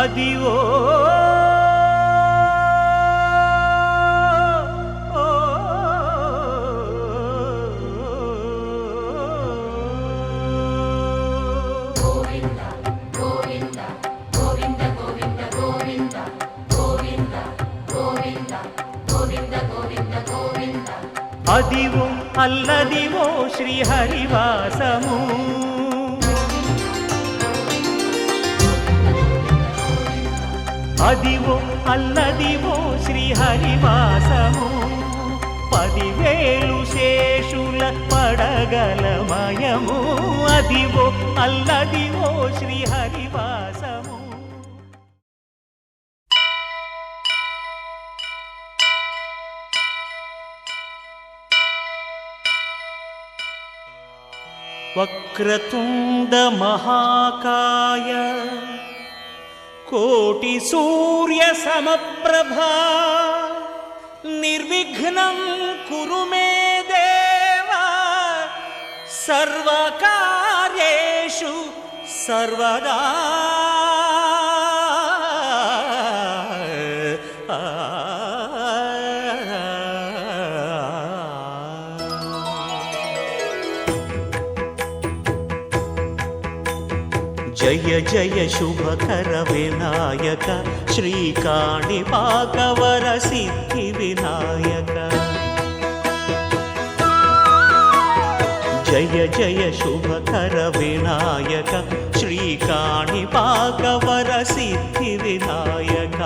అదివో అదివో అల్లదివో శ్రీహరివాసము అదివో అల్లదివో శ్రీహరివాసము 10,000 శేషుల పడగలమయము అదివో అల్లదివో శ్రీహరివాసము. వక్రతుండ మహాకాయ కోటి సూర్య సమప్రభా నిర్విఘ్నం కురు మే దేవ సర్వకార్యేషు సర్వదా. జయ జయ శుభకర వినాయక శ్రీకాణిపాకవర సిద్ధి వినాయక. జయ జయ శుభకర వినాయక శ్రీకాణిపాకవర సిద్ధి వినాయక.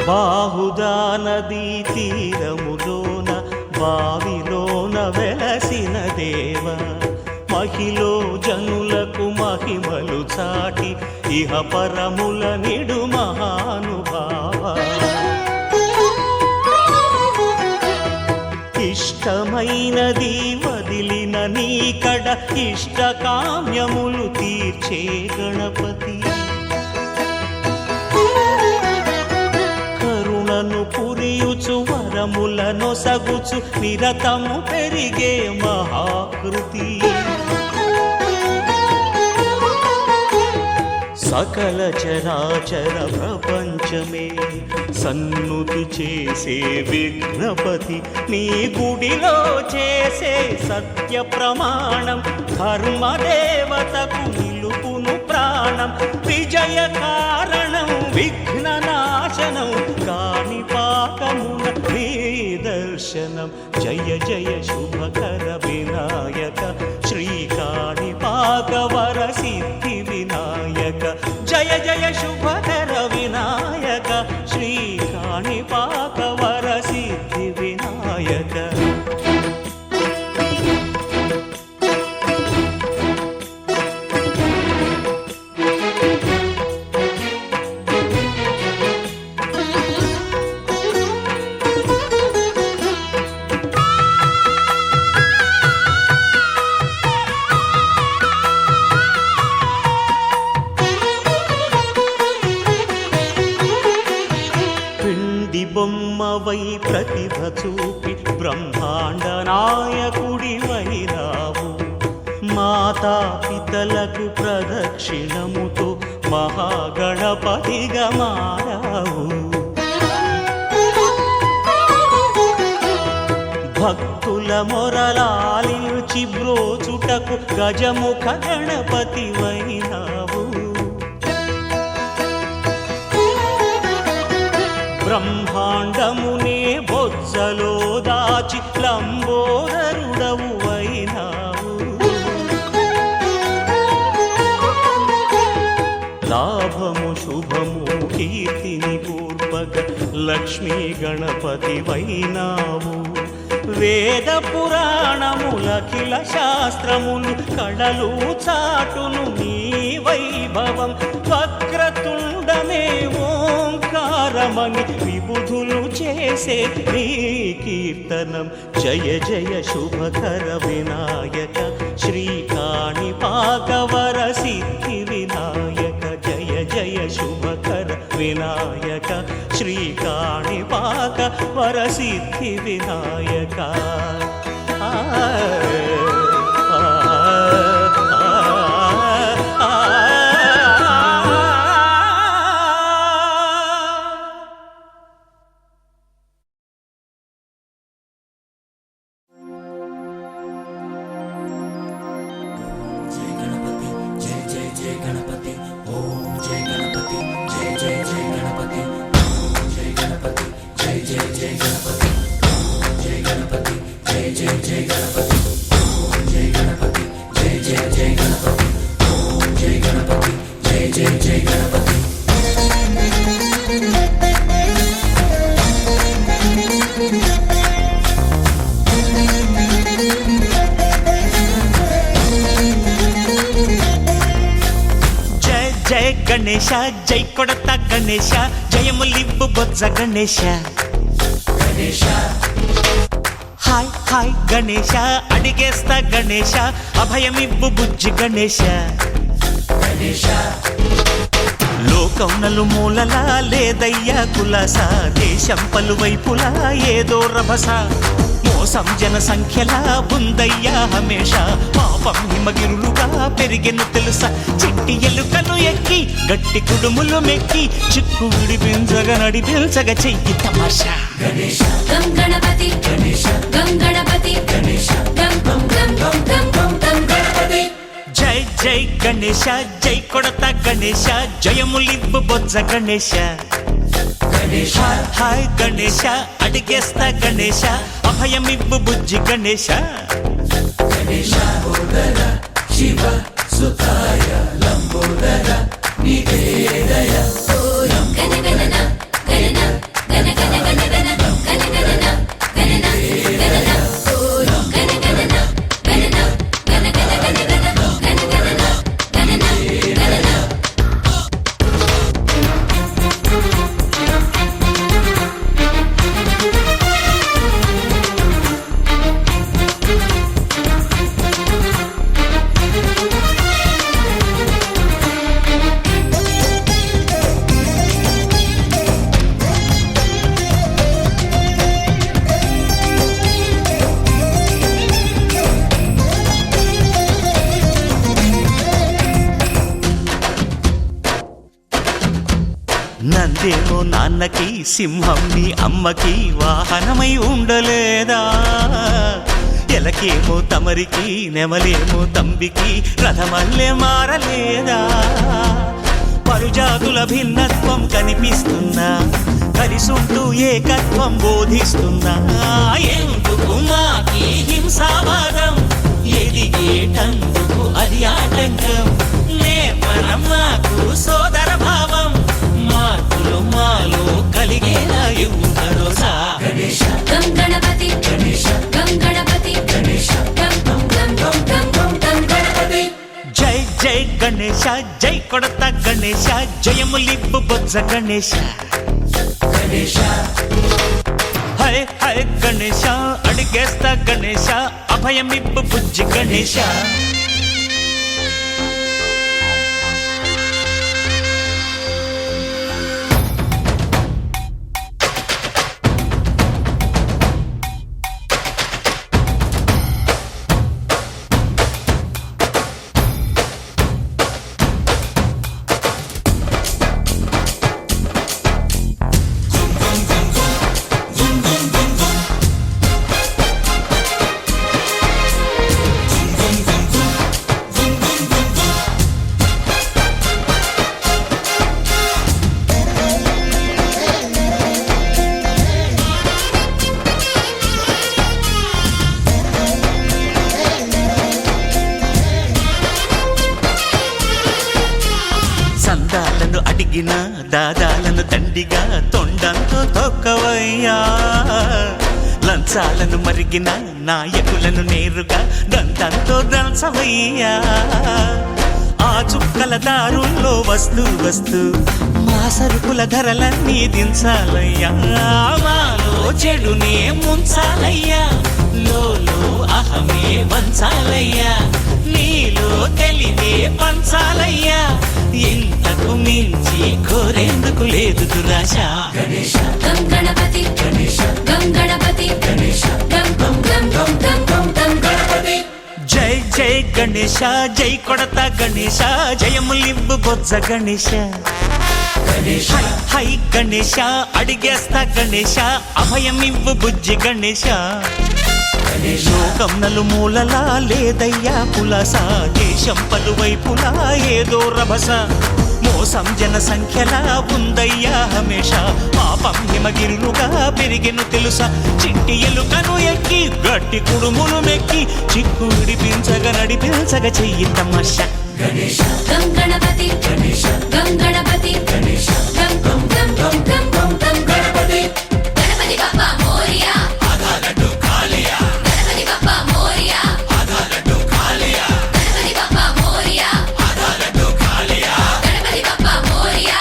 బాహుదా నదీ తీరములోన బావిలోన వెలసిన దేవ మహిలో జనులకు మహిమలు చాటి ఇహ పరముల నిడు మహానుభావ. ఇష్టమైనది వదిలిన నీకడ ఇష్టకామ్యములు తీర్చే గణపతి. పురియుచు వరములను సగుచు నిరతము పెరిగే మహాకృతి. సకల చరాచర ప్రపంచమే సన్నుతి చేసే విఘ్నపతి నీ గుడిలో చేసే సత్య ప్రమాణం ధర్మదేవతకు నిలుపును ప్రాణం. విజయ కారణం విఘ్న నాశనం కాణిపాకమున నీ దర్శనం. జయ జయ శుభకర వినాయక శ్రీకాణిపాకవర సిద్ధి వినాయక. జయ జయ శుభకర వినాయక శ్రీకాణిపాకవర సిద్ధి వినాయక. బొమ్మవై ప్రతిభ చూపి బ్రహ్మాండ నాయకుడి వైరావు. మాతా పితలకు ప్రదక్షిణముతో మహాగణపతిగా మారావు. భక్తుల మొరలాలించి బ్రోచుటకు గజముఖ గణపతి వైనావు. బ్రహ్మాండమునే బొజ్జలో దాచి లంబోదరుడవు అయినావు. లాభము శుభము కీర్తిని పూర్వక లక్ష్మీ గణపతి వైనావు. వేద పురాణములఖిల శాస్త్రములు కళలు చాటును నీ వైభవం. వక్ర వక్రతుండమే ఓంకారమని విబుధులు చేసే నీ కీర్తనం. జయ జయ శుభకర వినాయక శ్రీకాణిపాకవర సిద్ధి వినాయక. జయ జయ శుభకర వినాయక శ్రీకాణిపాకవర సిద్ధి వినాయక. గణేశ జై కొడత గణేశ జయములివ్వు బొజ్జ గణేశ. హాయ్ హాయ్ గణేశ అడిగేస్తా గణేశ అభయమివ్వు బుజ్జి గణేశ. లోకం నలుమూలలా లేదయ్యా కులాస, దేశం పలువైపులా ఏదో రభస. మోసం జన సంఖ్యలా ఉందయ్యా హమేష, పాపం హిమగిరులుగా పెరిగెను తెలుసా. చిట్టి ఎలుకలు ఎక్కి గట్టి కుడుములు మెక్కి చిక్కు విడిపించగా నడిపించగా చెయ్యి తమాషా. గం గణపతి గం గణపతి గం గం గం గం గం గం గణపతి. జై జై గణేశ జై కొడత గణేశ జయములివ్వు బొజ్జ గణేశ. హాయ్ గణేశ అడిగేస్తా గణేశ అభయమివ్వు బుజ్జి గణేశ. శివ సుతాయ లంబోదర నివేదయ. గణ గణన గణన గణ గణ గణ గణ గణ గణన గణన గణన గణ గణన గణన గణ గణ గణ గణ గణ గణన గణన గణన. నందేమో నాన్నకి సింహం నీ అమ్మకి వాహనమై ఉండలేదా. ఎలకేమో తమరికి నెమలేమో తంబికి రథమల్లే మారలేదా. పరుజాతుల భిన్నత్వం కనిపిస్తున్నా, కలిసుంటూ ఏకత్వం బోధిస్తున్నా. ఎందుకు మాకి హింసావాదం, ఎదిగేటందుకు అది ఆటంకం. నేపరం మాకు సోదర భావం, మార్పులు మాలో కలిగేలా ఇవ్వు భరోసా. గం గణపతి గం గణపతి గం గం గం గం గం గం గణపతి. జై జై గణేశ జై కొడత గణేశ జయములివ్వు బొజ్జ గణేశ. హై హై గణేశ అడిగేస్తా గణేశ అభయమివ్వు బుజ్జి గణేశ. సందాలను అడిగిన దాదాలను దండిగా తొండంతో తొక్కవయ్యా. లంచాలను మరిగిన నాయకులను నేరుగా దంతంతో దంచవయ్యా. మా చుక్కల దారుల్లో వస్తూ వస్తూ మా సరుకుల ధరలన్నీ దించాలయ్యా మాలో చెడునే ముంచాలయ్యా లోలో అహమే వంచాలయ్యా నీలో తెలివే పంచాలయ్యా ఇంతకు మించి కోరేందుకు లేదు దురాశ గం గణపతి గం గణపతి గం గం గం గం గం గం గం గణపతి జై జై గణేశ జై కొడత గణేశ జయములివ్వు బొజ్జ గణేశ హై హై గణేశ అడిగేస్తా గణేశ అభయమివ్వు బుజ్జి గణేశ లోకం నలుమూలలా లేదయ్యా పులస దేశం పలువైపులా ఏదో రభస మోసం జన సంఖ్యలా ఉందయ్యా హమేష పాపం హిమగిరులుగా పెరిగెను తెలుసా చిట్టి ఎలుకను ఎక్కి గట్టి కుడుములు మెక్కి చిక్కు విడిపించగా నడిపించగ చెయ్యి తమాష గం గణపతి గం గణపతి గం గం గం గం గం గం గం గణపతి గణపతి బప్పా మోరియా గణపతి బప్పా మోరియా గణపతి బప్పా మోరియా గణపతి బప్పా మోరియా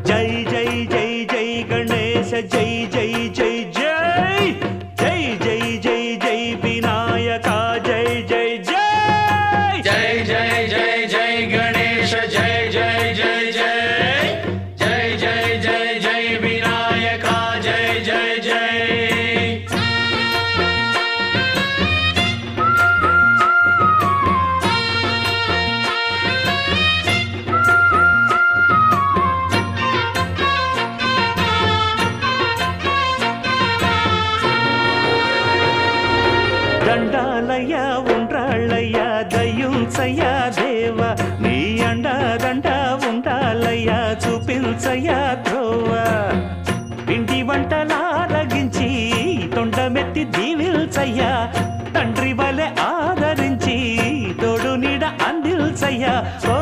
జై జై జై జై గణేశ జై జై జై జై జై జై జై జై వినాయక జై జై జై జై జై జై జై గణేశ జై జై జై జై జై జై జై జై వినాయక జై జై జై దండాలయ్యా ఉండ్రాళ్ళయ్యా దయ్యుంచయ్యా దేవ నీ అండా దండ ఉండాలయ్యా చూపించయ్యా త్రోవ పిండి వంటలారగించి తొండమెత్తి దీవిల్చయ్యా తండ్రి వలె ఆదరించి తోడు నీడ అందిల్చయ్యా ఓ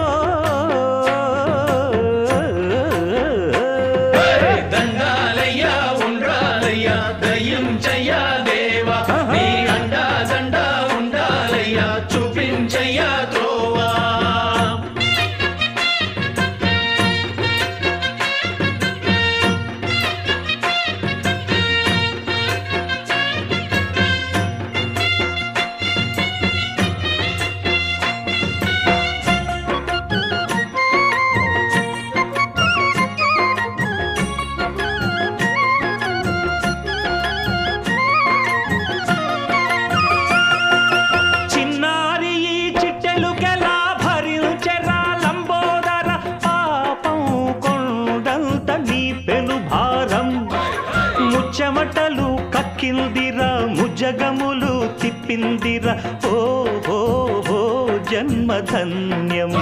దండాలయ్యా ఉండ్రాలయ్యా దయ్యం చెయ్యా దేవా నీ అండా దండ ఉండాలయ్యా చూపించయ్యా త్రోవా చిన్నారి ఈ చిట్టెలుకెలా భరించెరా లంబోదర పాపం కొండంత నీ పెను భారం ముచ్చమటలు కక్కిందిరా ముజగములు తిప్పిందిరా ఓ ఓ ఓ జన్మధన్యం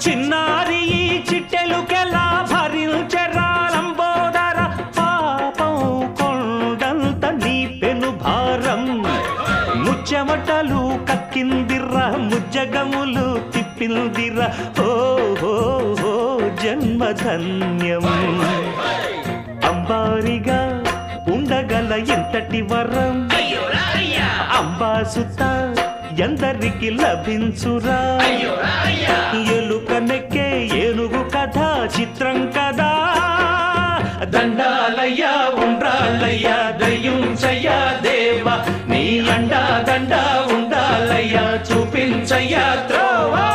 చిన్నారి ఈ చిట్టెలుకెలా భరించెరా లంబోదర పాపం కొండంత నీ పెను భారం ముచ్చమటలు కక్కిందిరా ముజ్జగములు తిప్పిందిరా ఓ ఓ ఓ జన్మధన్యం అంబారిగా ఉండగల ఎంతటి వరం అంబాసుత ఎందరికి లభించురా ఎలుకనెక్కే ఏనుగు కథ చిత్రం కదా దండాలయ్యా ఉండ్రాళ్ళయ్యా దయ్యుంచయ్యా దేవా నీ అండా దండ ఉండాలయ్యా చూపించయ్యా త్రోవా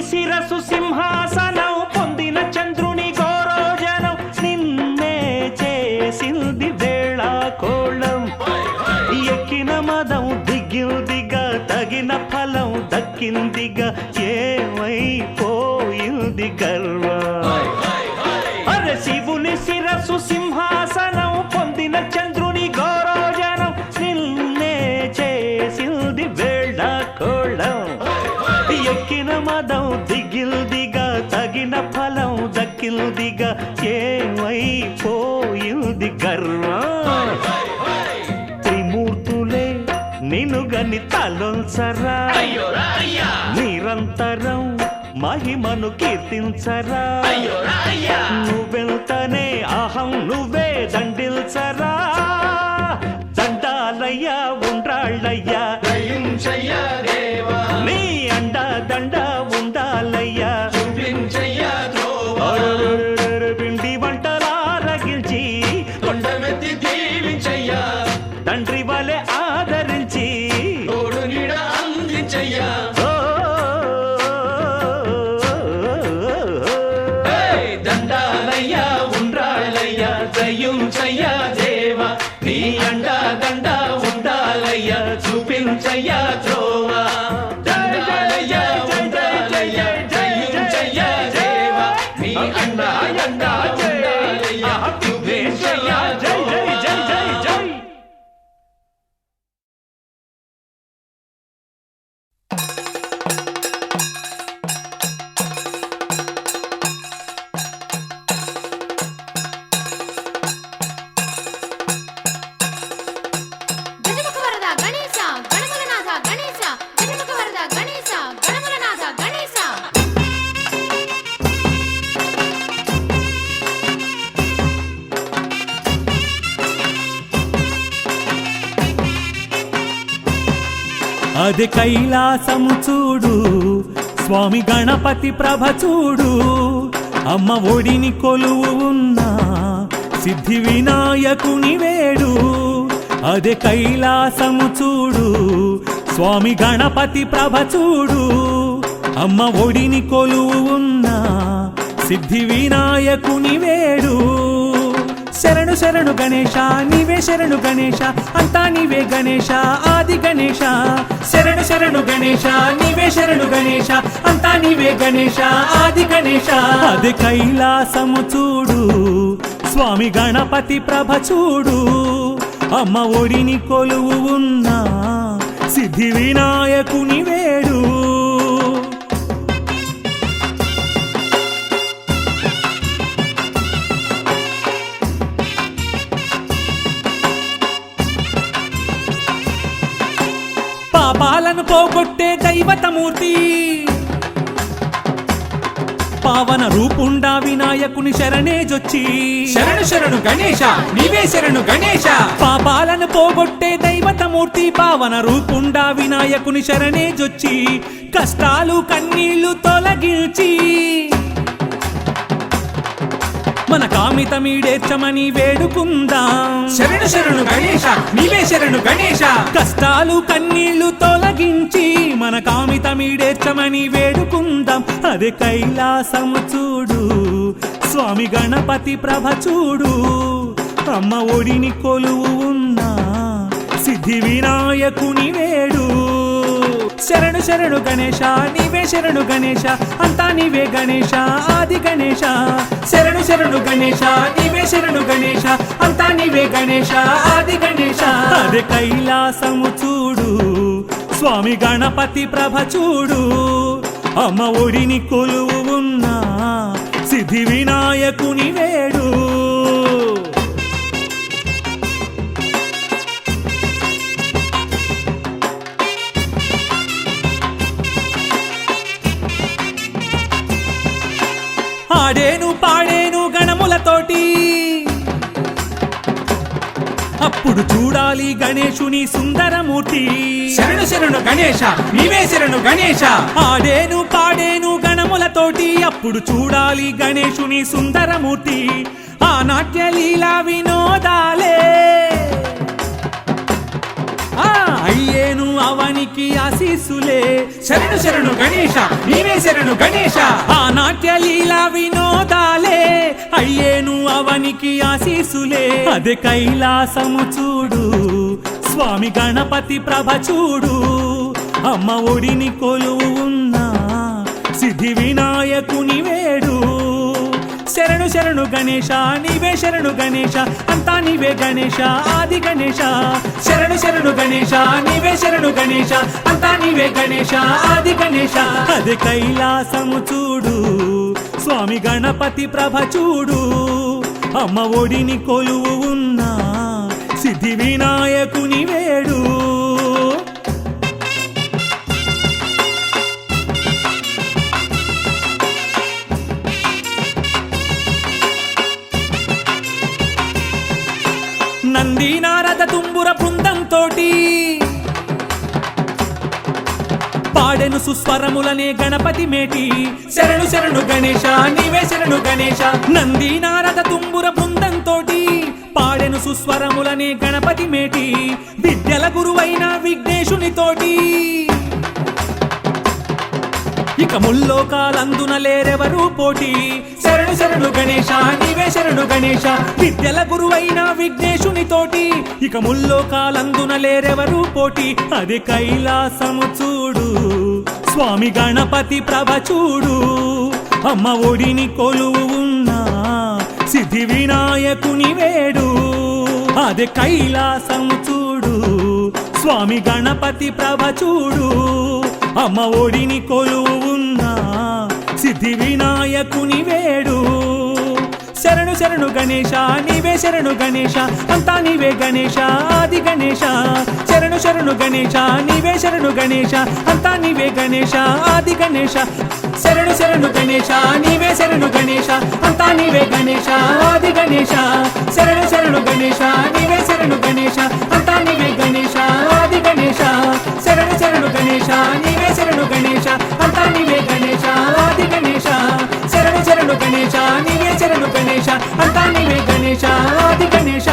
శిరసు సింహాసనం పొందిన చంద్రుని గౌరోజనం నిన్నే చేసింది వేళ కోళం ఎక్కిన మదం దిగిందిగా తగిన ఫలం దక్కిందిగా ఏమైపోయింది పోయింది గర్వం. అరే శివుని శిరస్సు సింహాసనం పొందిన చంద్రుని గౌరవజనం నిన్నే చేసింది వేళ కోళం. ఎక్కిన మదం దిగిల్దిగా తగిన ఫలం దక్కిల్దిగా ఏమైపోయింది గర్వం. త్రిమూర్తులే నిన్నుగని తలొంచరా నిరంతరం మహిమను కీర్తించరా. నువ్వెంతనే అహం నువ్వే దండిల్చరా. దండాలయ్యా ఉండ్రాళ్ళయ్యా నీ అండ దండ ఉండాలయ్యా. పిండి వంటలారగించి తండ్రి వలె ఆదరించి దండాలయ్యా ఉండ్రాళ్ళయ్యా దయ్యుంచయ్యా దేవా నీ అండా దండ ఉండాలయ్యా చూపించయ్యా త్రోవా. దండాలయ్యా ఉండాలయ్యా దయ్యుంచయ్యా దేవా నీ అండా దండ ఉండాలయ్యా చూపించయ్యా జై జై జై జై జై. గజముఖ వరద గణేశ గణములనాథ గణేశ గజముఖ వరద గణేశ గణములనాథ గణేశ. అది కైలాసము చూడు స్వామి గణపతి ప్రభ చూడు. అమ్మ ఒడిని కొలువు ఉన్న సిద్ధి వినాయకుని వేడు. అదే కైలాసము చూడు స్వామి గణపతి ప్రభ చూడు. అమ్మ ఒడిని కొలువు ఉన్న సిద్ధి వినాయకుని వేడు. శరణు శరణు గణేశ నీవే శరణు గణేశ అంతా నీవే గణేశ ఆది గణేశ. శరణు శరణు గణేశ నీవే శరణు గణేశ అంతా నీవే గణేశ ఆది గణేశ. అది కైలాసము చూడు స్వామి గణపతి ప్రభ చూడు. అమ్మ ఒడిని కొలువు ఉన్న సిద్ధి వినాయకుని వేడు. పాపాలను పోగొట్టే దైవతమూర్తి పావన రూపుండా వినాయకుని శరణేజొచ్చి. శరణు శరణు గణేశ నీవే శరణు గణేశ. పాపాలను పోగొట్టే దైవతమూర్తి పావన రూపుండా వినాయకుని శరణేజొచ్చి. కష్టాలు కన్నీళ్లు తొలగించి మన కామితమీడేర్చమని వేడుకుందాం. శరణు శరణు గణేశ నీవే శరణు గణేశ. కష్టాలు కన్నీళ్లు తొలగించి మన కామితమీడేర్చమని వేడుకుందాం. అదే కైలాసము చూడు స్వామి గణపతి ప్రభ చూడు. అమ్మ ఒడిని కొలువు ఉన్న సిద్ధి వినాయకుని వేడు. శరణు శరణు గణేశ నీవే శరణు గణేశ అంతా నీవే గణేశ ఆది గణేశ. శరణు శరణు గణేశ నీవే శరణు గణేశ అంతా నీవే గణేశ ఆది గణేశ. అదే కైలాసము చూడు స్వామి గణపతి ప్రభ చూడు. అమ్మ ఒడిని కొలువు ఉన్న సిద్ధి వినాయకుని వేడు. ఆడేను పాడేను గణములతోటి అప్పుడు చూడాలి గణేశుని సుందరమూర్తి. శరణు శరణు గణేశ నీవే శరణు గణేశ. ఆడేను పాడేను గణములతోటి అప్పుడు చూడాలి గణేశుని సుందరమూర్తి. ఆ నాట్య లీలా వినోదాలే అయ్యేను అవనికి ఆశీస్సులే. శరణు శరణు గణేశ నీవే శరణు గణేశ. ఆ నాట్య లీలా వినోదాలే అయ్యేను అవనికి ఆశీస్సులే. అదే కైలాసము చూడు స్వామి గణపతి ప్రభ చూడు. అమ్మ ఒడిని కొలువు ఉన్న సిద్ధి వినాయకుని వేడు. శరణు శరణు గణేశ నీవే శరణు గణేశ అంతా నీవే గణేశ ఆది గణేశ. శరణు శరణు గణేశ నీవే శరణు గణేశ అంతా నీవే గణేశ ఆది గణేశ. అది కైలాసము చూడు స్వామి గణపతి ప్రభ చూడు. అమ్మ ఒడిని కొలువు ఉన్నా సిద్ధి వినాయకుని వేడు. నంది నారద తుంబుర బృందంతోటి పాడెను సుస్వరములనే గణపతి మేటి. శరణు శరణు గణేశ నీవే శరణు గణేశ. నంది నారద తుంబుర బృందంతోటి పాడెను సుస్వరములనే గణపతి మేటి. విద్యల గురువైన విఘ్నేశునితోటి ఇక ముల్లోకాలందున లేరెవరు పోటీ. శరణు శరణు గణేశ నీవే శరణు గణేశ. విద్యల గురువైన విఘ్నేశునితోటి ఇక ముల్లోకాలందున లేరెవరు పోటీ. అది కైలాసము చూడు స్వామి గణపతి ప్రభ చూడు. అమ్మ ఒడిని కొలువు ఉన్నా సిద్ధి వినాయకుని వేడు. అది కైలాసము చూడు స్వామి గణపతి ప్రభ చూడు. అమ్మ ఒడిని కొలువు ఉన్నా సిద్ధి వినాయకుని వేడు. శరణు శరణు గణేశ నీవే శరణు గణేశ అంతా నీవే గణేశ ఆది గణేశ. శరణు శరణు గణేశ నీవే శరణు గణేశ అంతా నీవే గణేశ ఆది గణేశ. శరణు శరణు గణేశ నీవే శరణు గణేశ అంతా నీవే గణేశ ఆది గణేశ. శరణు శరణు గణేశ నీవే శరణు గణేశ అంతా నీవే గణేశ ఆది గణేశ. శరణు శరణు గణేశ నీవే శరణు గణేశ అంతా నీవే గణేశ ఆది గణేశ. శరణు శరణు గణేశ నీవే శరణు గణేశ అంతా నీవే గణేశ ఆది గణేశ.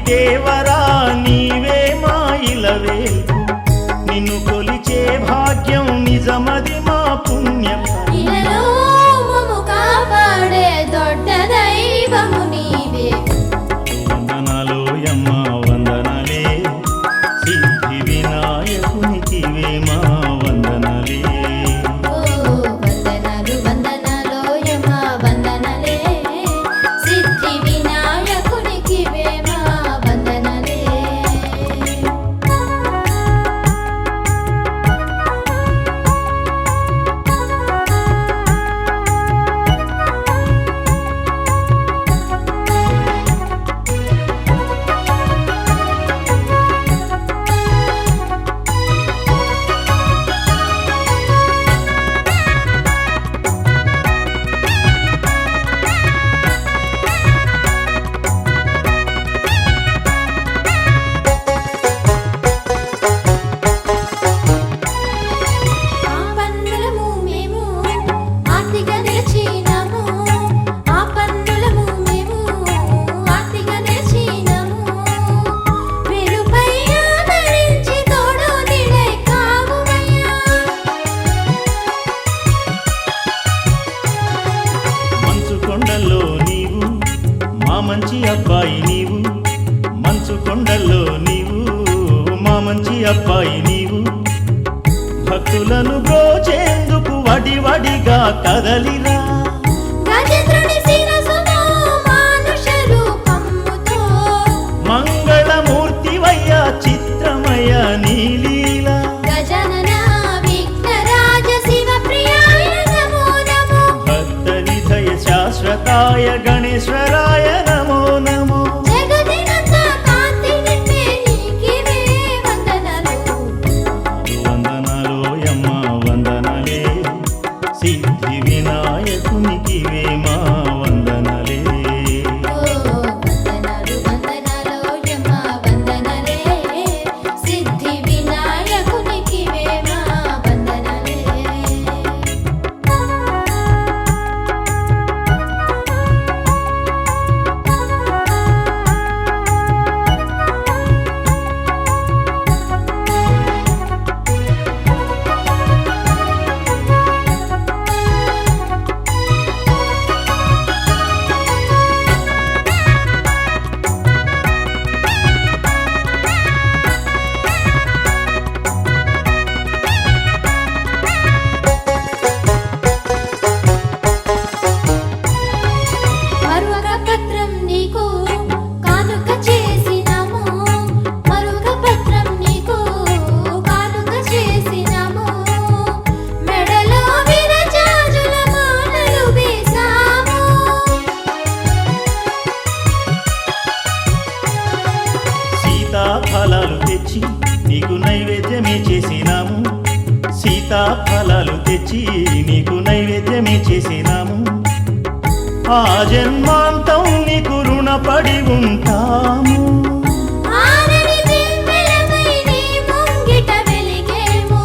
దేవరా నీవే మా ఇలవేల్పు. నిన్ను కొలిచే భాగ్యం నిజమది మా పుణ్యం. ఇలలో మమ్ము కాపాడే దొడ్డ దైవము నీవే. వందనాలోయమ్మ వందనాలే సిద్ధి వినాయకునికివే మా వందనాలే. వందనాలు వందనాలోయమ్మ వందనాలే సిద్ధి వినాయకునికివే మా వందనాలే. మంచి అబ్బాయి నీవు, మంచు కొండల్లో నీవు మా మంచి అబ్బాయి నీవు. భక్తులను బ్రోచేందుకు వడివడిగా కదలిరా. మంగళమూర్తివయ్యా చిత్రమయ నీలీలా. గణేశాయ గణేశ్వరాయ నమో నమో. జగదినంతా కాంతి నింపే నీకివే వందనాలు. వందనాలు యమ్మ వందనాలే, సిద్ధి వినాయకునికివే మా వందనాలే. వందనాలు వందనాలు యమ్మ వందనాలే, సిద్ధి వినాయకునికివే మా వందనాలే. మరుగ పత్రం నీకు కానుక చేసినాము, మరుగ పత్రం నీకు కానుక చేసినాము. మెడలో విరజాజుల మాలలు వేసాము. సీతాఫలాలు తెచ్చి నీకు నైవేద్యమే చేసినాము, సీతాఫలాలు తెచ్చి నీకు నైవేద్యమే చేసినాము. ఆ జన్మాంతం నీకు రుణపడి ఉంటాము. ఆరని దివ్వెలపై నీ ముంగిట వెలిగేము.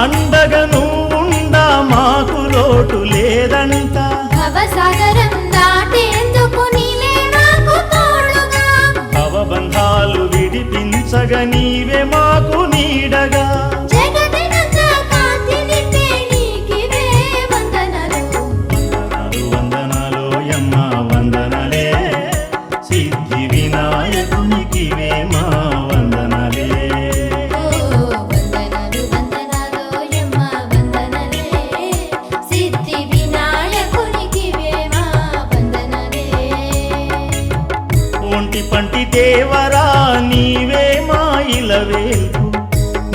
అండగా నువ్వుండా మాకు లోటు లేదంట. భవసాగరం దాటేందుకు నీవే మాకు తోడుగా. భవబంధాలు విడిపించగా నీవే మాకు నీడగా. జగదినంతా కాంతి నింపే నీకివే వందనాలు. వందనాలు వందనాలు యమ్మ వందనాలే, సిద్ధి వినాయకునికివే మా వందనాలే. వందనాలు వందనాలు యమ్మ వందనాలే, సిద్ధి వినాయకునికివే మా వందనాలే. ఒంటి పంటి దేవరా నీవే మా ఇలవేల్పు,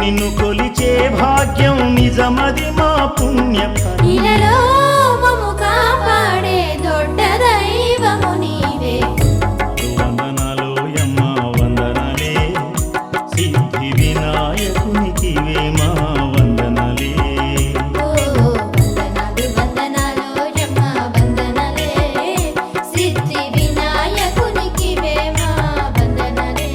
నిన్ను కొలిచే భాగ్యం నిజమది మా పుణ్యం. ఇలలో మము కాపాడే దొడ్డ దైవము నీవే. వందనాలు యమ్మ వందనాలే, సిద్ధి వినాయకునికివే మా వందనాలే. వందనాలు వందనాలు యమ్మ వందనాలే, సిద్ధి వినాయకునికివే మా వందనాలే.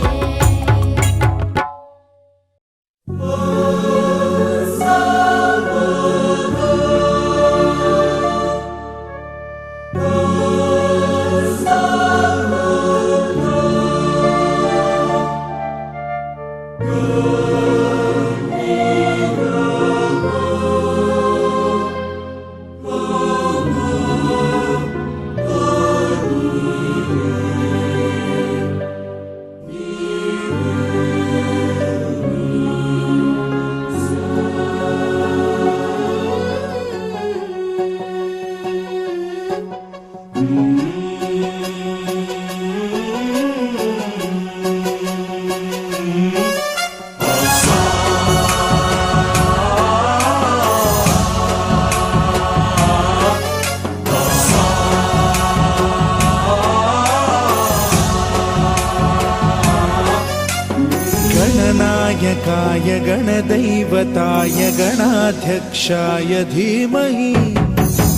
गणनायकाय गणदैवताय गणाध्यक्षाय धीमहि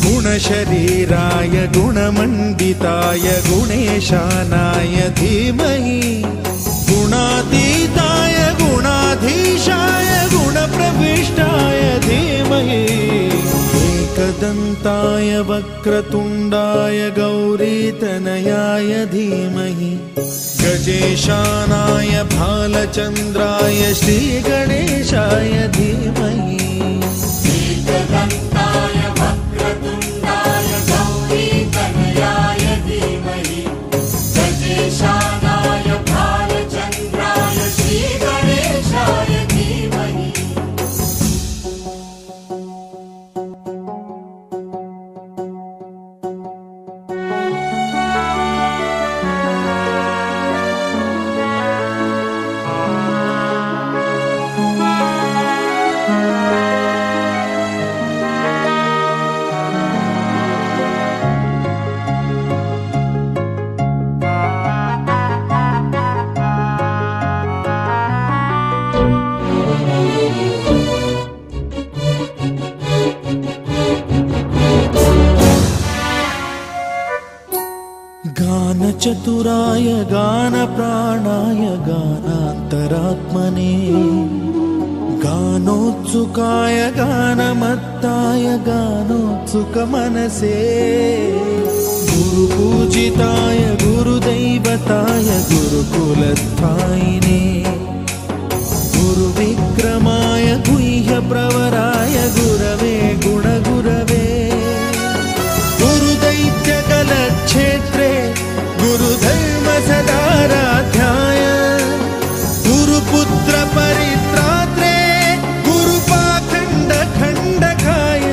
गुणशरीराय गुणमण्डिताय गुणेशानाय धीमहि गुणातीताय गुणाधीशाय गुणप्रविष्टाय धीमहि एकदन्ताय वक्रतुण्डाय गौरीतनयाय धीमहि गजेशानाय भालचन्द्राय श्रीगणेशाय धीमहि एकदन्ताय वक्रतुण्डाय गौरीतनयाय धीमहि गजेशानाय भालचन्द्राय श्रीगणेशाय धीमहि. शूराय गानप्राणाय गानान्तरात्मने गानोत्सुकाय गानमत्ताय गानोत्सुकमनसे गुरुपूजिताय गुरुदैवताय गुरुकुलस्थायिने गुरुविक्रमाय गुह्यप्रवराय गुरवे गुणगुरवे गुरुदैत्यकलक्षेत्रे गुरुधर्मसदाराध्याय गुरुपुत्रपरित्रात्रे गुरुपाखण्डखण्डकाय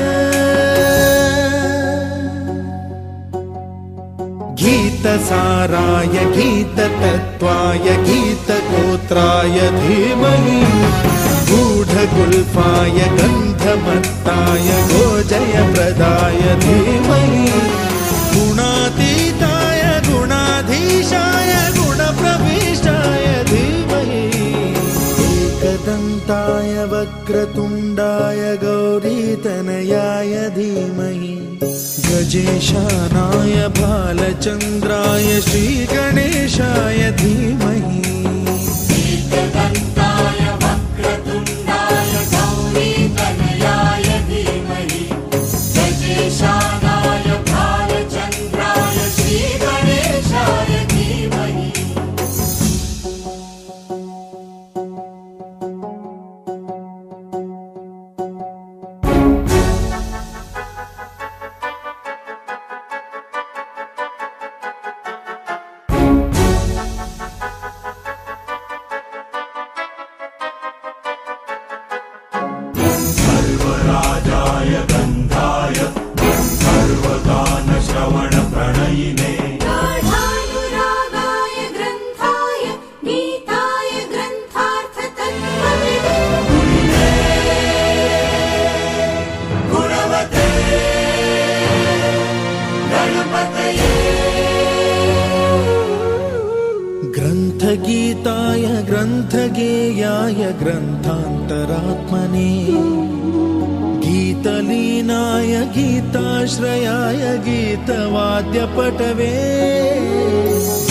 गीतसाराय गीततत्त्वाय गीतगोत्राय धीमहि गूढगुल्फाय गन्धमत्ताय गोजयप्रदाय धीमहि गुणातीताय गुणाधीशाय गुणप्रविष्टाय धीमहि एकदन्ताय वक्रतुण्डाय गौरीतनयाय धीमहि गजेशानाय बालचन्द्राय श्रीगणेशाय धीमहि एकदन्ताय वक्रतुण्डाय गौरीतनयाय धीमहि गजेशानाय भालचन्द्राय श्रीगणेशाय धीमहि सर्वराजाय गन्धाय सर्वगानश्रवणप्रणयिने गाढानुरागाय ग्रन्थाय गीताय ग्रन्थार्थतत्त्वविदे गुणवते गणपतये ग्रन्थगीताय ग्रन्थगेयाय ग्रन्थान्तरात्मने गीतलीनाय गीताश्रयाय गीतवाद्यपटवे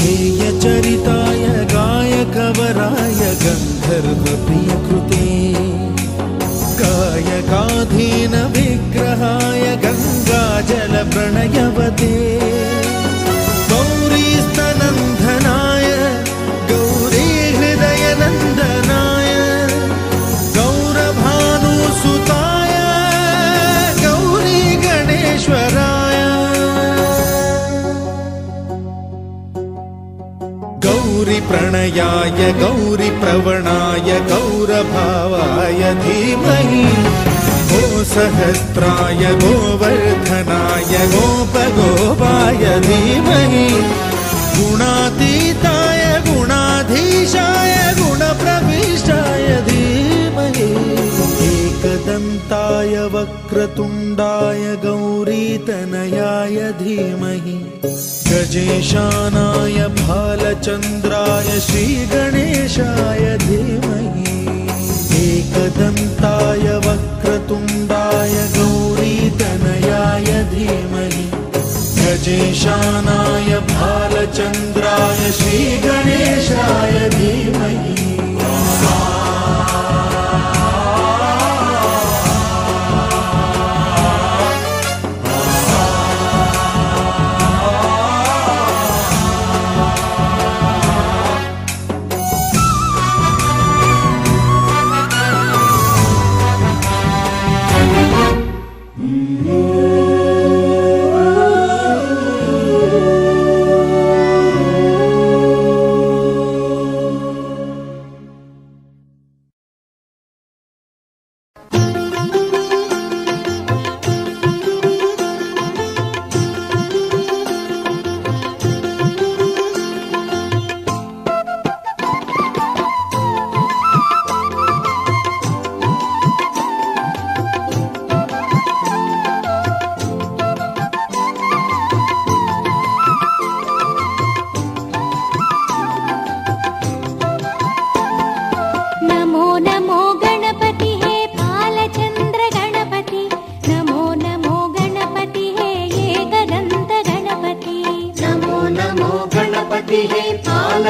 गेयचरिताय गायकवराय गन्धर्वप्रियकृते गायकाधीन विग्रहाय गङ्गाजलप्रणयवते गौरीस्तनन्दनाय गौरीहृदयनन्दनाय गौरभानुसुताय गौरीगणेश्वराय गौरीप्रणयाय गौरीप्रवणाय गौरभावाय धीमहि गोसहस्राय गोवर्धनाय गोपगोपाय धीमहि गुणातीताय गुणाधीशाय गुणप्रविष्टाय धीमहि एकदन्ताय वक्रतुण्डाय गौरीतनयाय धीमहि गजेशानाय भालचन्द्राय श्रीगणेशाय धीमहि एकदन्ताय वक्रतुण्डाय गौरीतनयाय धीमहि गजेशानाय भालचन्द्राय श्रीगणेशाय धीमहि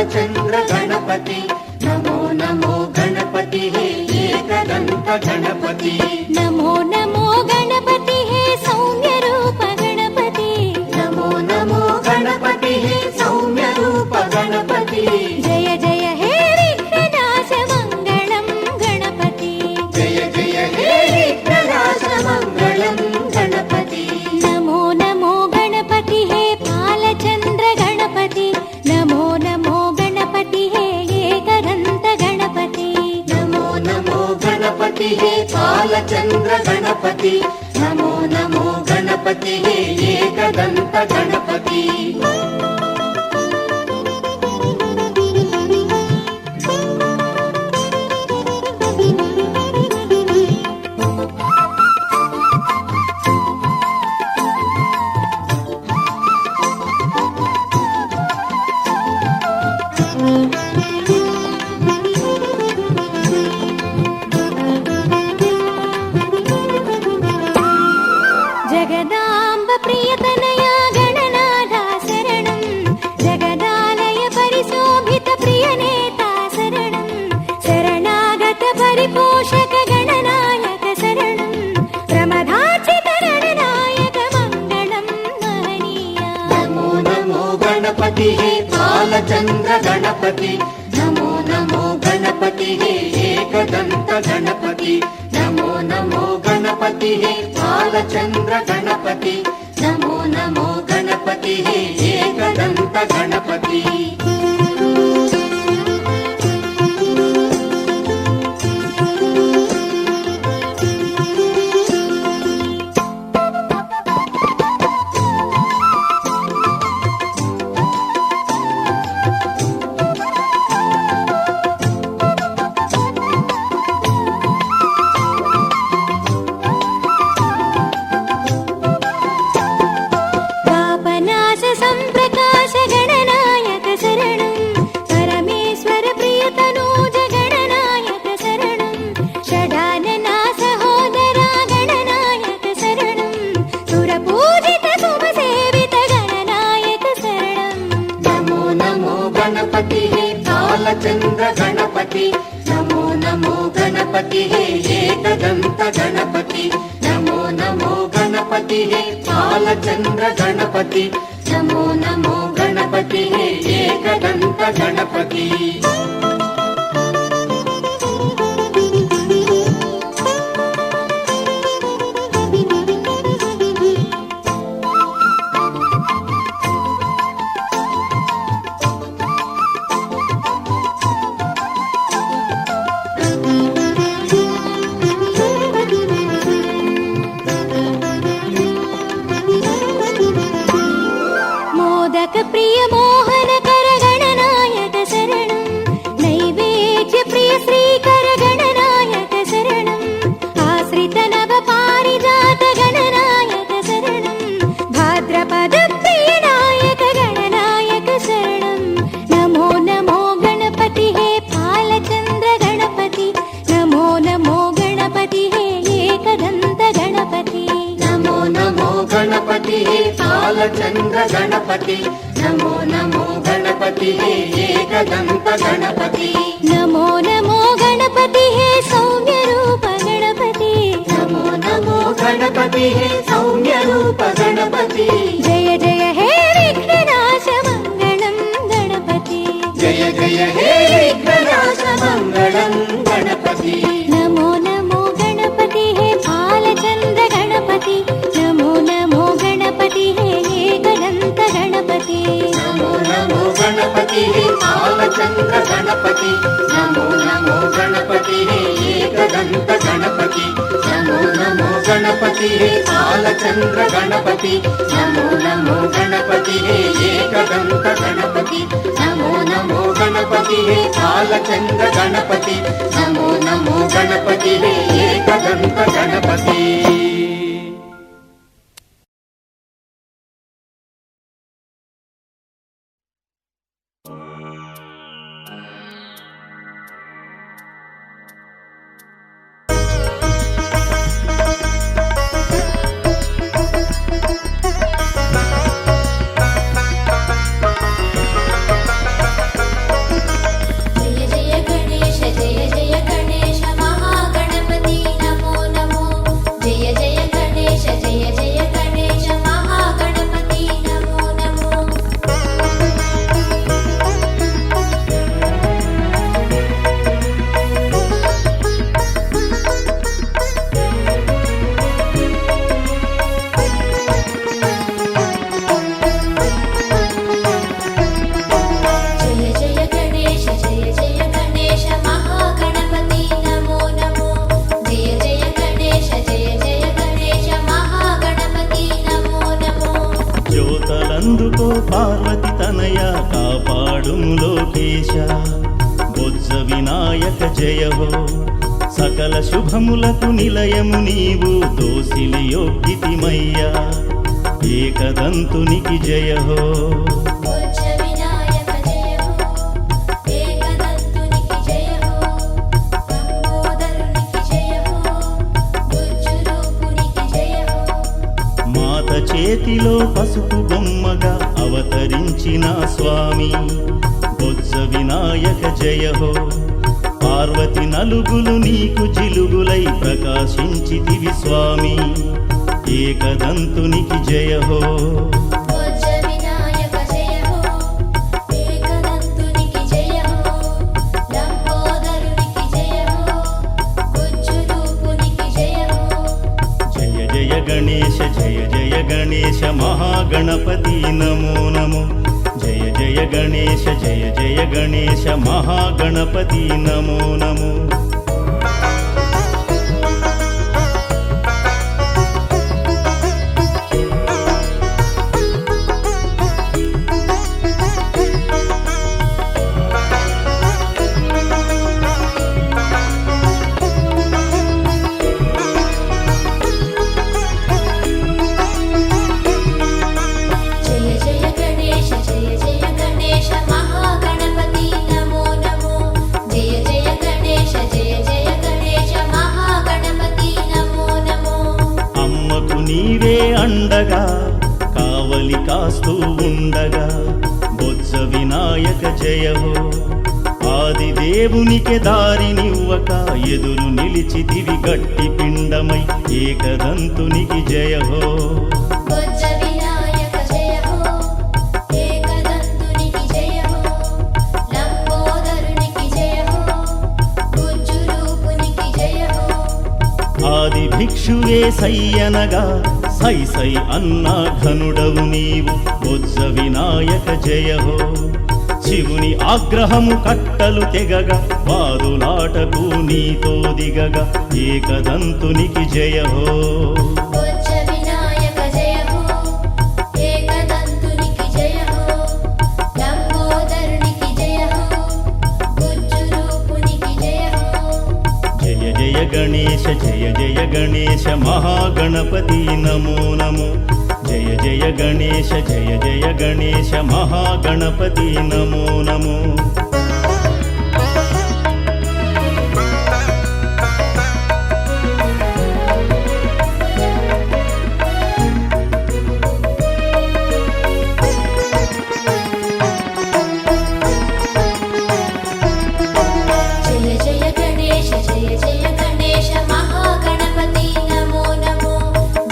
బాలచంద్ర గణపతి నమో నమో గణపతి హే ఏకదంత గణపతి నమో నమో గణపతి హే సౌమ్య రూప గణపతి నమో నమో గణపతి హే సౌమ్య రూప గణపతి జయ జయ హే విఘ్ననాశ మంగళం గణపతి జయ జయ హే విఘ్ననాశ మంగళం గణపతి నమో నమో గణపతి హే బాలచంద్ర గణపతి నమో నమో గణపతి హే ఏకదంత గణపతి నమో నమో గణపతి హే బాలచంద్ర గణపతి నమో నమో గణపతి హే ఏకదంత గణపతి జగదాంబ ప్రియతనయా గణనాథా శరణం జగదాలయ పరిశోభిత ప్రియనేతా శరణం శరణాగత పరిపోషక గణనాయక శరణం ప్రమదాచిత గణనాయక మంగళం మహనీయా నమో నమో గణపతి హే బాలచంద్ర గణపతి నమో నమో గణపతి హే ఏకదంత గణపతి నమో నమో గణపతి హే బాలచంద్ర గణపతి నమో నమో గణపతి హే ఏకదంత గణపతి పాపనాశ సంప్రకాశ గణనాయక శరణం పరమేశ్వర ప్రియతనూజ గణనాయక శరణం షడాననా సహోదరా గణనాయక శరణం సురపూజిత శుభసేవిత గణనాయక శరణం నమో నమో గణపతి హే బాలచంద్ర గణపతి నమో నమో గణపతి హే ఏకదంత గణపతి నమో నమో గణపతి హే బాలచంద్ర గణపతి నమో నమో గణపతి హే ఏకదంత గణపతి మోదక ప్రియ మోహనకర గణనాయక శరణం నైవేద్య ప్రియ శ్రీకర గణనాయక శరణం ఆశ్రిత నవ పారిజాత గణనాయక శరణం భాద్రపద ప్రియ నాయక గణనాయక శరణం నమో నమో గణపతి హే బాలచంద్ర గణపతి నమో నమో గణపతి హే ఏకదంత గణపతి నమో నమో గణపతి హే బాలచంద్ర గణపతి నమో నమో గణపతి హే ఏకదంత గణపతి నమో నమో గణపతి హే సౌమ్య రూప గణపతి నమో నమో గణపతి హే సౌమ్య రూప గణపతి జయ జయ హే విఘ్ననాశ మంగళం గణపతి జయ జయ హే విఘ్ననాశ మంగళం గణపతి నమో నమో గణపతి హే బాలచంద్ర గణపతి నమో నమో గణపతి హే ఏకదంత గణపతి నమో నమో గణపతి హే బాలచంద్ర గణపతి నమో నమో గణపతి హే ఏకదంత గణపతి నమో నమో గణపతి హే బాలచంద్ర గణపతి నమో నమో గణపతి హే ఏకదంత గణపతి నమో నమో గణపతి హే బాలచంద్ర గణపతి నమో నమో గణపతి హే ఏకదంత గణపతి లోకేశ బొజ్జ వినాయక జయ హో సకల శుభములకు నిలయము నీవు దోసిలి యోగ్యతిమయ్యా ఏకదంతునికి జయ హో బొజ్జ వినాయక జయ హో ఏకదంతునికి జయ హో లంబోదరునికి జయ హో బొజ్జు రూపునికి జయ హో మాత చేతిలో పసుపు బొమ్మగా అవతరించిన స్వామి బొజ్జ వినాయక జయ హో పార్వతి నలుగులు నీకు జిలుగులై ప్రకాశించితివి స్వామి ఏకదంతునికి జయ హో బొజ్జ వినాయక జయ హో ఏకదంతునికి జయ హో లంబోదరునికి జయ హో బొజ్జు రూపునికి జయ హో జయ జయ గణేశ జయ జయ గణేశ మహాగణపతి నమో నమో జయ జయ గణేశ జయ జయ గణేశ మహాగణపతి నమో నమో జయ జయ గణేశ జయ జయ గణేశ మహాగణపతి నమో నమో జయ జయ గణేశ జయ జయ గణేశ మహాగణపతి నమో నమో అమ్మకు నీవే అండగా కావలి కాస్తూ ఉండగా బొజ్జ వినాయక జయ హో ఆది దేవునికి దారినివ్వక ఎదురు నిలిచితివి గట్టి పిండమై ఏకదంతునికి జయ హో బొజ్జ వినాయక జయ హో ఏకదంతునికి జయ హో లంబోదరునికి జయ హో బొజ్జు రూపునికి జయ హో ఆది భిక్షువే సయ్యనగా సై సై అన్నా ఘనుడవు నీవు బొజ్జ వినాయక జయ హో శివుని ఆగ్రహము కట్టలు తెగగా వాదులాటకు నీతో దిగగా ఏకదంతునికి జయ హో బొజ్జ వినాయక జయ హో ఏకదంతునికి జయ హో లంబోదరునికి జయ హో బొజ్జు రూపునికి జయ హో జయ జయ గణేశ జయ జయ గణేశ మహాగణపతి నమో నమో జయ జయ గణేశ జయ జయ గణేశ మహాగణపతి నమో నమో జయ జయ గణేశ జయ జయ గణేశ మహాగణపతి నమో నమో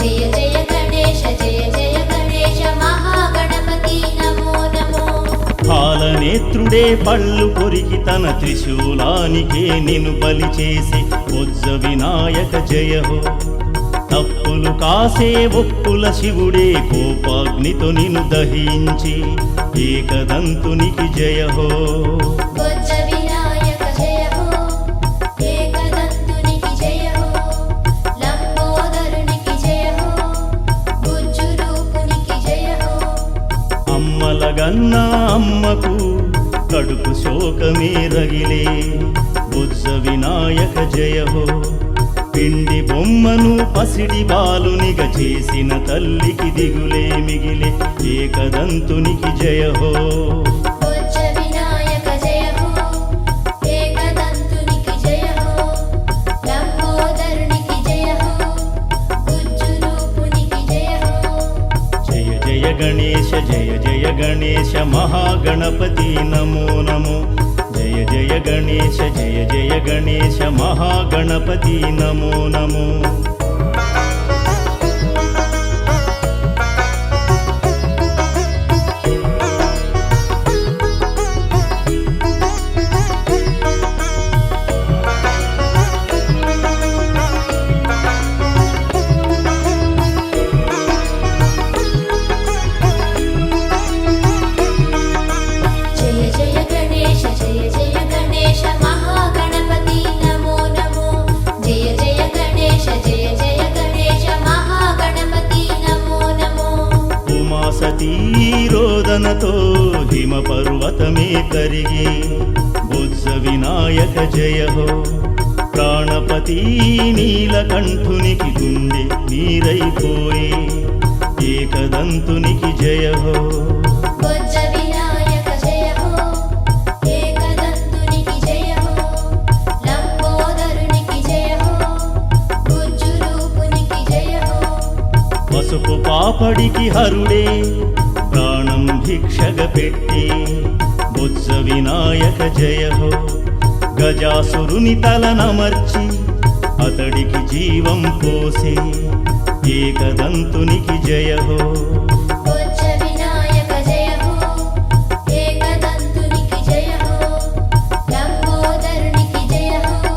జయ జయ గణేశ జయ జయ గణేశ మహాగణపతి నమో నమో పాలనేత్రుడే పళ్ళు కొరికి తన త్రిశూలానికే నిన్ను బలి చేసి బొజ్జ వినాయక జయ హో తప్పులు కాసే ఒప్పుల శివుడే కోపాగ్నితో నిన్ను దహించి ఏకదంతునికి జయ హో బొజ్జ వినాయక జయ హో ఏకదంతునికి జయ హో లంబోదరునికి జయ హో బొజ్జు రూపునికి జయ హో అమ్మలగన్న అమ్మకు కడుపు శోకమే రగిలే బొజ్జ వినాయక జయ హో పిండి బొమ్మను పసిడి బాలునిగా చేసిన తల్లికి దిగులే మిగిలే ఏకదంతునికి జయ హో బొజ్జ వినాయక జయ హో ఏకదంతునికి జయ హో లంబోదరునికి జయ హో బొజ్జు రూపునికి జయ హో జయ జయ గణేశ జయ జయ గణేశ మహాగణపతి నమో నమో జయ జయ గణేశ జయ జయ గణేశ మహాగణపతి నమో నమో జయ జయ గణేశ జయ జయ గణేశ మహాగణపతి నమో నమో జయ జయ గణేశ జయ జయ గణేశ మహాగణపతి నమో నమో ఉమాసతీ రోదనతో హిమ పర్వతమే కరిగే బొజ్జ వినాయక జయ హో ప్రాణపతి నీలకంఠునికి గుండె నీరైపోయే ఏకదంతునికి జయ హో బొజ్జ వినాయక జయ హో ఏకదంతునికి జయ హో లంబోదరునికి జయ హో గుజ్జు రూపునికి జయ హో పసుపు పాపడికి హరుడే ప్రాణం భిక్షగ పెట్టి బొజ్జ వినాయక జయ హో గజాసురుని తలనమర్చి అతడికి జీవం పోసే ఏకదంతునికి జయ హో బొజ్జ వినాయక జయ హో ఏకదంతునికి జయ హో లంబోదరునికి జయ హో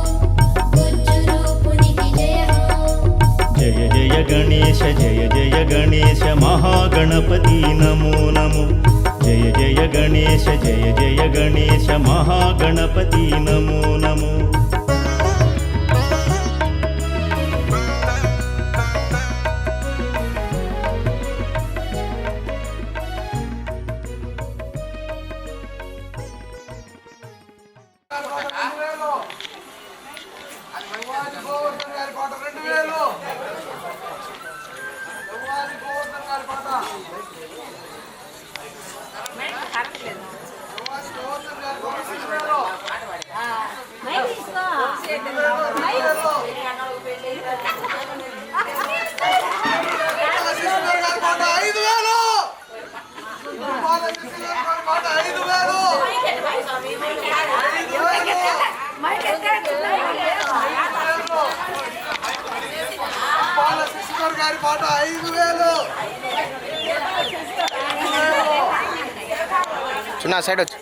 గుజ్జు రూపునికి జయ హో జయ జయ గణేశ జయ జయ గణేశ మహాగణపతి నమో నమో జయ జయ గణేశ జయ జయ గణేశ మహాగణపతి నమో నమో గారి పాట 5000 చిన్న సైడ్ వచ్చి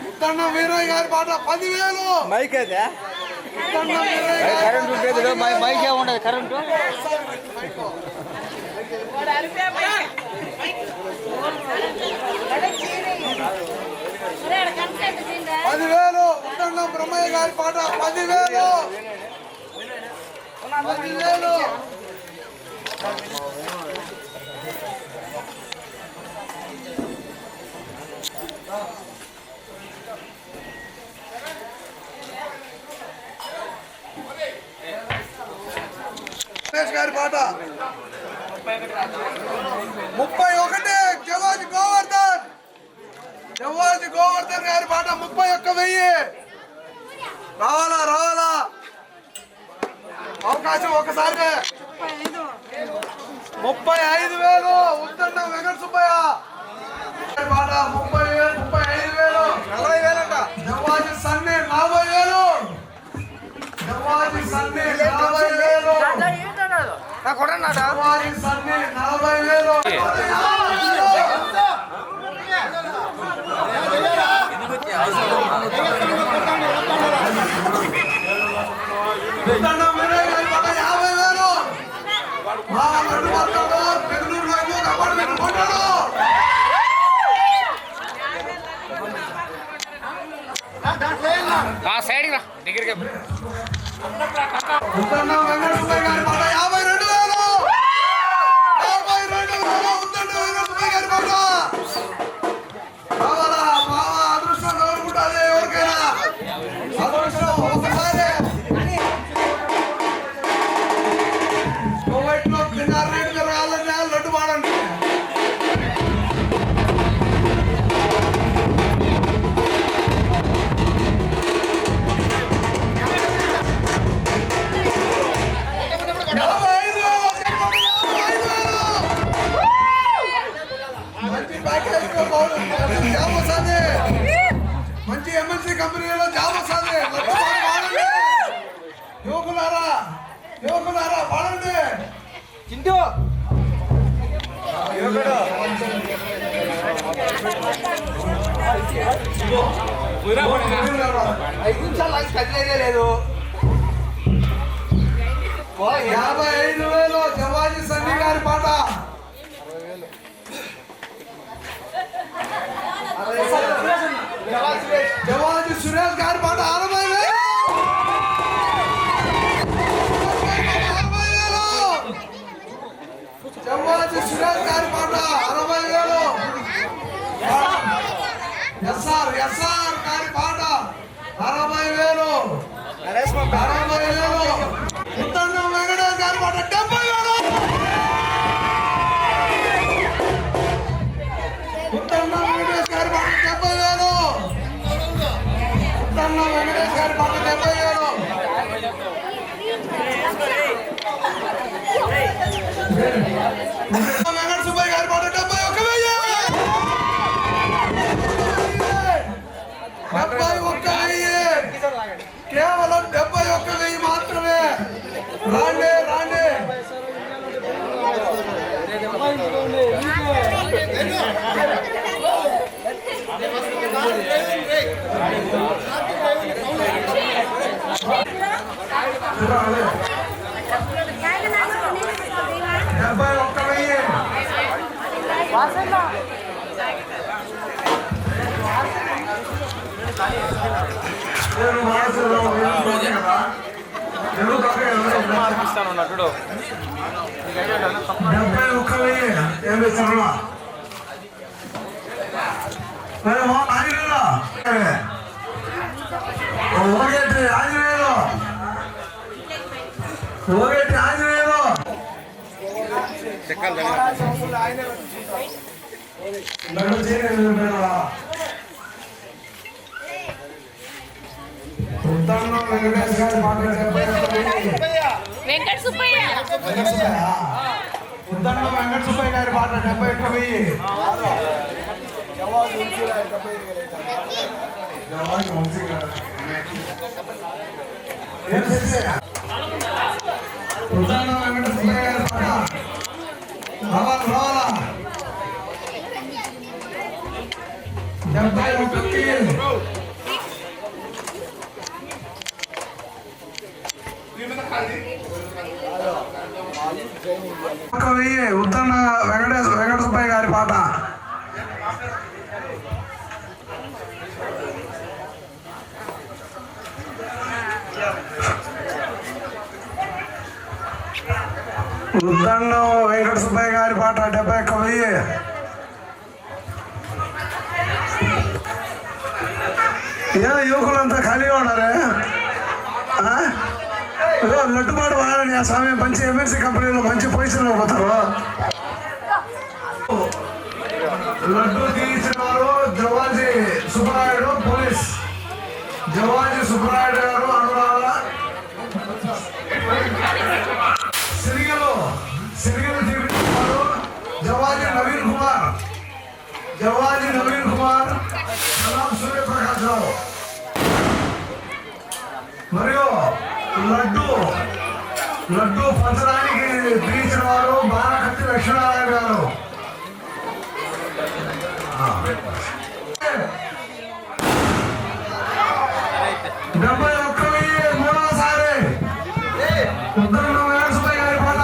ఉత్తన్న వీరయ్య గారి పాట 10000 మైక్ అయితే ఉత్తన్న వీరయ్య గారి కరెంట్ ఉంటుంది మైక్ ఏముండదు కరెంటు 10000 ఉత్తన్న బ్రహ్మయ్య గారి పాట 10000 గారి పాట 31 జవాజీ గోవర్ధన్ గారి పాట 31,000 రావాలా రావాలా అవకాశం ఒకసారి 35,000 ఉత్తన్న వెంకట సుబ్బయ్య పాట 30,000 35,000 40,000 అంట జవాజీ సన్ని 40,000 జవాజీ సన్ని 40,000 నాకు కొడన్నా జవాజీ సన్ని 40,000 ఉత్తన్న వీరయ్య గారి పాట 50,000 మా లడ్డు పడతాడు బెంగళూరు వైపు అపార్ట్మెంట్ కొట్టాడు సైడ్ రా దగ్గరికి ఉత్తన్న వెంకట సుబ్బయ్య గారి పాట 52,000 ఉత్తన్న వెంకట సుబ్బయ్య గారి పాట రావాలా మామ అదృష్టం కోరుకుంటుంది ఎవరికైనా అదృష్టం ఒకసారి కోవైట్లో తిన్నారు రేటు రావాలని లడ్డు పాడండి మంచి ఎంఎన్సీ కంపెనీలో జాబ్ వస్తుంది యువకులారా యువకులారా పాడండి చింటూ లేదు 55,000 జవాజీ సన్ని గారి పాట జవాజీ సురేష్ గారి పాట 60,000 జవాజీ సురేష్ గారి పాట 60,000 సుధాకర్ గారి పాట 60,000. 60,000. ఉత్తన్నం వెంకటేష్ గారి పాట 70,000. ఉత్తన్నం వెంకటేష్ గారి పాట 70,000. ఉత్తన్నం వెంకటేష్ గారి పాట 70,000. వెంకట సుబ్బయ్య గారి పాట 71,000. 71,000. కేవలం 71,000 మాత్రమే. రాండి రాండి. వెంకట సుబ్బయ్య ఉత్తన్నం వెంకట సుబ్బయ్య గారి పాట 71,000. ఉత్తన్నం వెంకట సుబ్బయ్య గారి పాట రావాలా 71,000. ఉత్తన్న వెంకట సుబ్బయ్య గారి పాట ఉత్తన్నం వెంకట సుబ్బయ్య గారి పాట 71,000. యువకులంతా ఖాళీగా ఉన్నారే. లడ్డుబాటు వాడని ఆ సమయం మంచి ఎంఎన్సీ కంపెనీలో మంచి పొజిషన్లో పోతారు. లడ్డు తీసిన వారు జవాజీ సుబ్బరాయుడు, పోలీస్ జవాజీ సుబ్బరాయుడు గారు అనురాధ. సిరిగలు తీసిన వారు జవాజీ నవీన్ కుమార్, సూర్యప్రకాశ్ రావు. మరియు లడ్డు పంచడానికి తీసిన వారు బాలకత్తి లక్ష్మీనారాయణ గారు. 71,000 మూడోసారి ఉత్తరంలో వెంకట సుబ్బయ్య గారి పాట.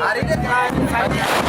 Hari ini